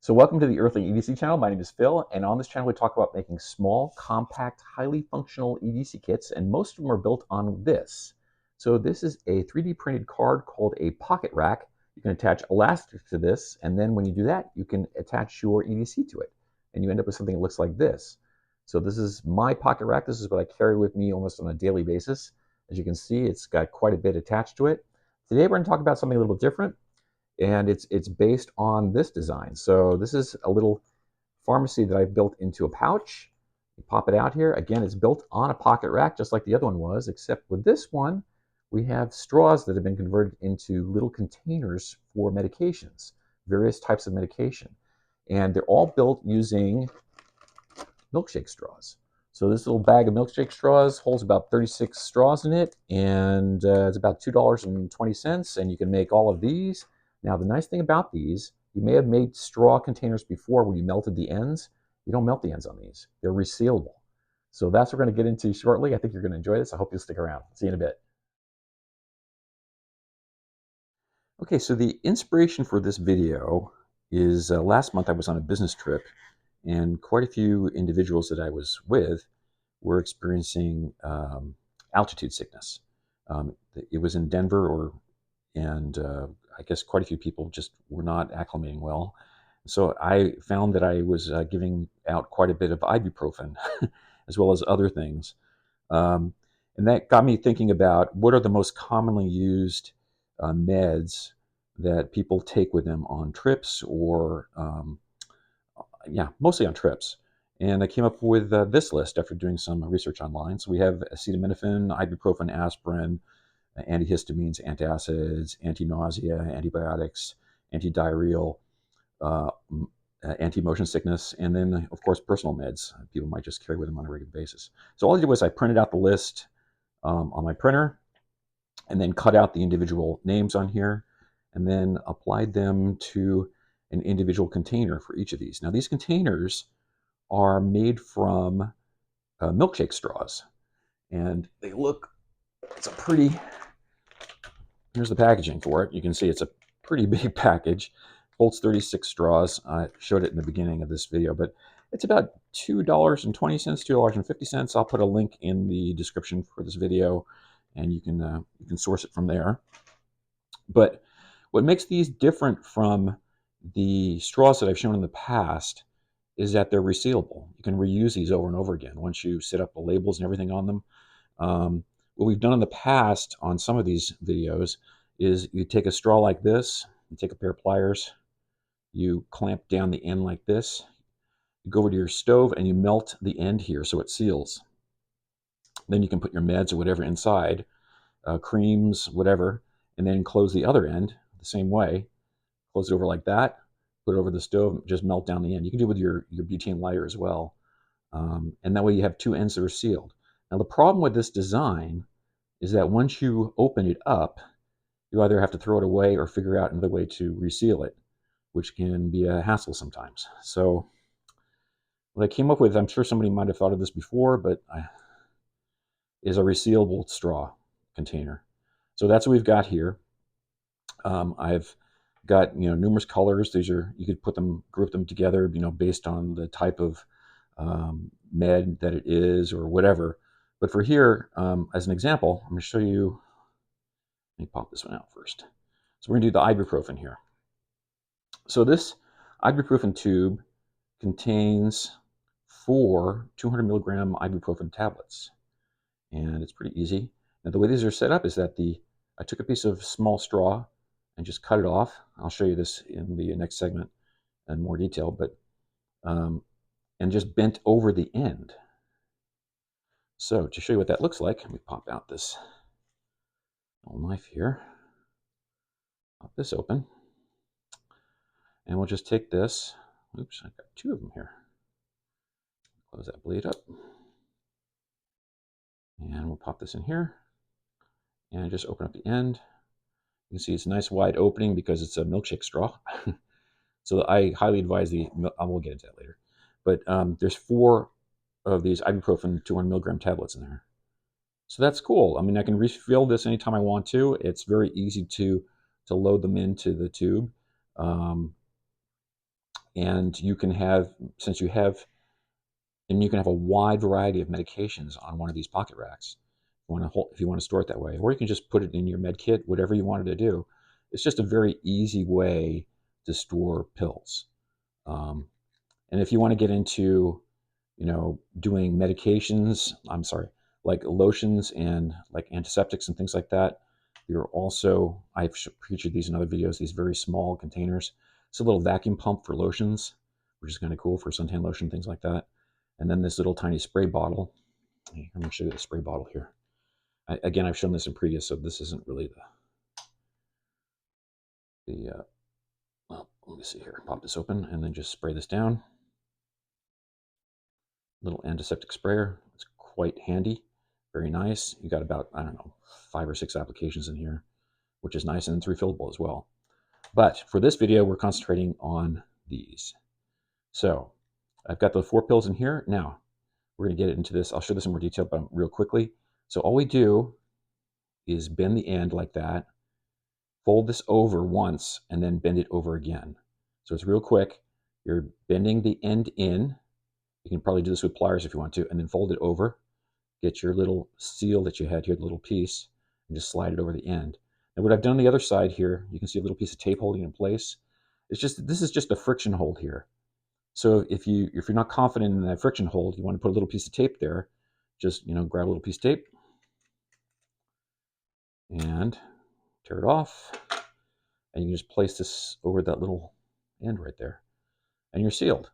So welcome to the Earthling EDC channel. My name is Phil, and on this channel we talk about making small, compact, highly functional EDC kits, and most of them are built on this. So this is a 3D printed card called a pocket rack. You can attach elastic to this, and then when you do that, you can attach your EDC to it, and you end up with something that looks like this. So this is my pocket rack. This is what I carry with me almost on a daily basis. As you can see, it's got quite a bit attached to it. Today we're going to talk about something a little different, and it's based on this design. So this is a little pharmacy that I built into a pouch. You pop it out here. Again, it's built on a pocket rack, just like the other one was, except with this one, we have straws that have been converted into little containers for medications, various types of medication. And they're all built using milkshake straws. So this little bag of milkshake straws holds about 36 straws in it, and it's about $2.20, and you can make all of these. Now, the nice thing about these, you may have made straw containers before where you melted the ends. You don't melt the ends on these. They're resealable. So that's what we're going to get into shortly. I think you're going to enjoy this. I hope you'll stick around. See you in a bit. Okay, so the inspiration for this video is last month I was on a business trip, and quite a few individuals that I was with were experiencing altitude sickness. It was in Denver, and I guess quite a few people just were not acclimating well. So I found that I was giving out quite a bit of ibuprofen, as well as other things. And that got me thinking about what are the most commonly used meds that people take with them on trips, or yeah, mostly on trips. And I came up with this list after doing some research online. So we have acetaminophen, ibuprofen, aspirin, antihistamines, antacids, anti-nausea, antibiotics, anti-diarrheal, uh, anti-motion sickness, and then, of course, personal meds. People might just carry with them on a regular basis. So all I did was I printed out the list on my printer, and then cut out the individual names on here, and then applied them to an individual container for each of these. Now, these containers are made from milkshake straws, and they look, it's a pretty, here's the packaging for it. You can see it's a pretty big package. Holds 36 straws. I showed it in the beginning of this video, but it's about $2.20, $2.50. I'll put a link in the description for this video, and you can source it from there. But what makes these different from the straws that I've shown in the past is that they're resealable. You can reuse these over and over again once you set up the labels and everything on them. What we've done in the past on some of these videos is you take a straw like this, you take a pair of pliers, you clamp down the end like this, you go over to your stove and you melt the end here so it seals. Then you can put your meds or whatever inside, creams, whatever, and then close the other end the same way. Close it over like that, put it over the stove, just melt down the end. You can do it with your butane lighter as well. And that way you have two ends that are sealed. Now the problem with this design is that once you open it up, you either have to throw it away or figure out another way to reseal it, which can be a hassle sometimes. So what I came up with, I'm sure somebody might have thought of this before, but is a resealable straw container. So that's what we've got here. I've got numerous colors. These are, you could put them, group them together, based on the type of med that it is or whatever. But for here, as an example, I'm going to show you. Let me pop this one out first. So we're going to do the ibuprofen here. So this ibuprofen tube contains 4 200 milligram ibuprofen tablets, and it's pretty easy. Now the way these are set up is that I took a piece of small straw and just cut it off. I'll show you this in the next segment in more detail, but and just bent over the end. So to show you what that looks like, let me pop out this little knife here. Pop this open, and we'll just take this. Oops, I've got 2 of them here. Close that bleed up, and we'll pop this in here, and just open up the end. You can see it's a nice wide opening because it's a milkshake straw. So I highly advise we'll get into that later. But there's 4 of these ibuprofen 200 milligram tablets in there. So that's cool. I mean, I can refill this anytime I want to. It's very easy to load them into the tube. And you can have, since you have, and you can have a wide variety of medications on one of these pocket racks. If you want to store it that way, or you can just put it in your med kit, whatever you wanted to do. It's just a very easy way to store pills. Um, and if you want to get into, doing medications, I'm sorry, like lotions and like antiseptics and things like that, you're also, I've featured these in other videos, these very small containers. It's a little vacuum pump for lotions, which is kind of cool for suntan lotion, things like that. And then this little tiny spray bottle. Hey, I'm going to show you the spray bottle here. Again, I've shown this in previous, so this isn't really well, let me see here. Pop this open and then just spray this down. Little antiseptic sprayer. It's quite handy, very nice. You got about, I don't know, 5 or 6 applications in here, which is nice, and it's refillable as well. But for this video, we're concentrating on these. So I've got the 4 pills in here. Now we're going to get into this. I'll show this in more detail, but real quickly. So all we do is bend the end like that, fold this over once, and then bend it over again. So it's real quick. You're bending the end in. You can probably do this with pliers if you want to, and then fold it over. Get your little seal that you had here, the little piece, and just slide it over the end. And what I've done on the other side here, you can see a little piece of tape holding it in place. This is just a friction hold here. So if you're not confident in that friction hold, you want to put a little piece of tape there. Just grab a little piece of tape and tear it off, and you can just place this over that little end right there, and you're sealed.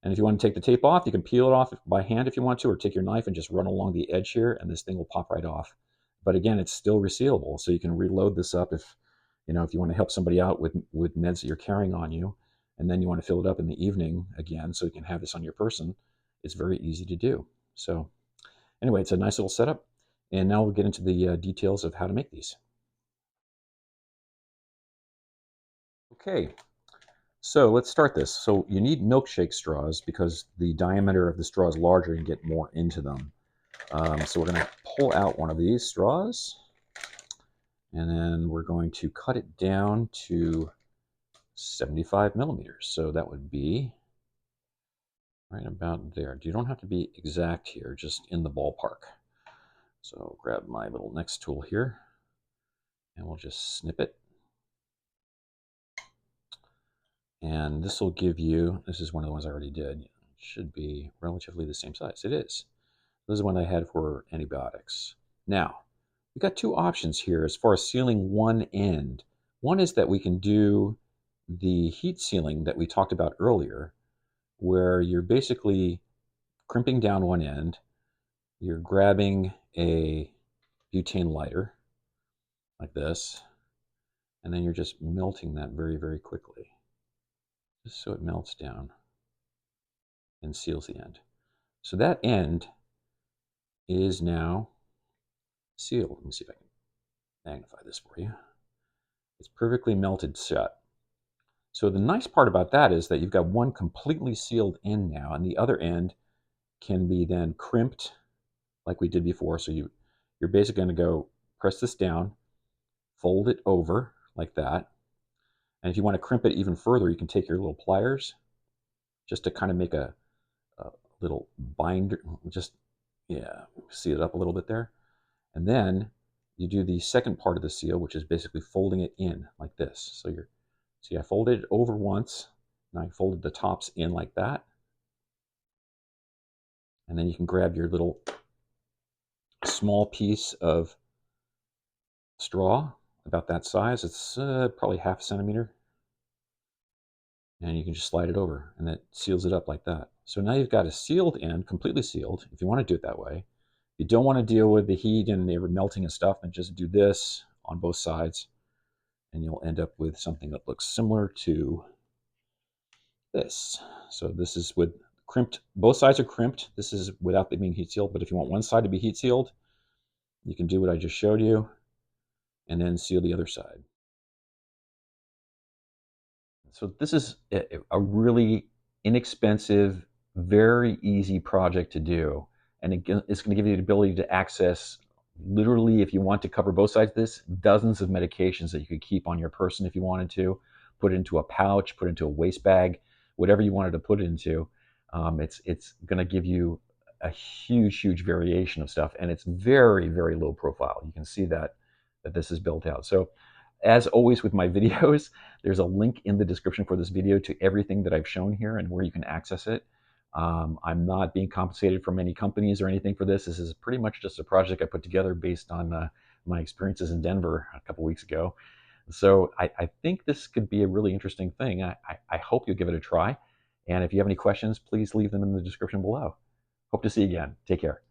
And if you want to take the tape off, you can peel it off by hand if you want to, or take your knife and just run along the edge here, and this thing will pop right off. But again, it's still resealable, so you can reload this up if you want to help somebody out with meds that you're carrying on you, and then you want to fill it up in the evening again, so you can have this on your person. It's very easy to do. So anyway, it's a nice little setup, and now we'll get into the details of how to make these. Okay. So let's start this. So you need milkshake straws because the diameter of the straw is larger and get more into them. So we're going to pull out one of these straws, and then we're going to cut it down to 75 millimeters. So that would be right about there. You don't have to be exact here, just in the ballpark. So grab my little next tool here, and we'll just snip it. And this will give you, this is one of the ones I already did. It should be relatively the same size. It is. This is one I had for antibiotics. Now, we've got 2 options here as far as sealing one end. One is that we can do the heat sealing that we talked about earlier, where you're basically crimping down one end, you're grabbing a butane lighter like this, and then you're just melting that very, very quickly, just so it melts down and seals the end. So that end is now sealed. Let me see if I can magnify this for you. It's perfectly melted shut. So the nice part about that is that you've got one completely sealed end now, and the other end can be then crimped like we did before. So you're basically going to go press this down, fold it over like that. And if you want to crimp it even further, you can take your little pliers just to kind of make a little binder, just, yeah, seal it up a little bit there. And then you do the second part of the seal, which is basically folding it in like this. So see, I folded it over once, and I folded the tops in like that. And then you can grab your little small piece of straw, about that size. It's probably 1/2 centimeter. And you can just slide it over, and that seals it up like that. So now you've got a sealed end, completely sealed, if you want to do it that way. If you don't want to deal with the heat and the melting and stuff, then just do this on both sides, and you'll end up with something that looks similar to this. So this is with crimped, both sides are crimped. This is without them being heat sealed, but if you want one side to be heat sealed, you can do what I just showed you, and then seal the other side. So this is a really inexpensive, very easy project to do. And it's going to give you the ability to access, literally, if you want to cover both sides of this, dozens of medications that you could keep on your person if you wanted to. Put it into a pouch, put it into a waste bag, whatever you wanted to put it into. It's going to give you a huge variation of stuff, and it's very low profile. You can see that this is built out. So as always with my videos, there's a link in the description for this video to everything that I've shown here and where you can access it. I'm not being compensated from any companies or anything for this. This is pretty much just a project I put together based on my experiences in Denver a couple weeks ago. So I think this could be a really interesting thing. I hope you'll give it a try. And if you have any questions, please leave them in the description below. Hope to see you again. Take care.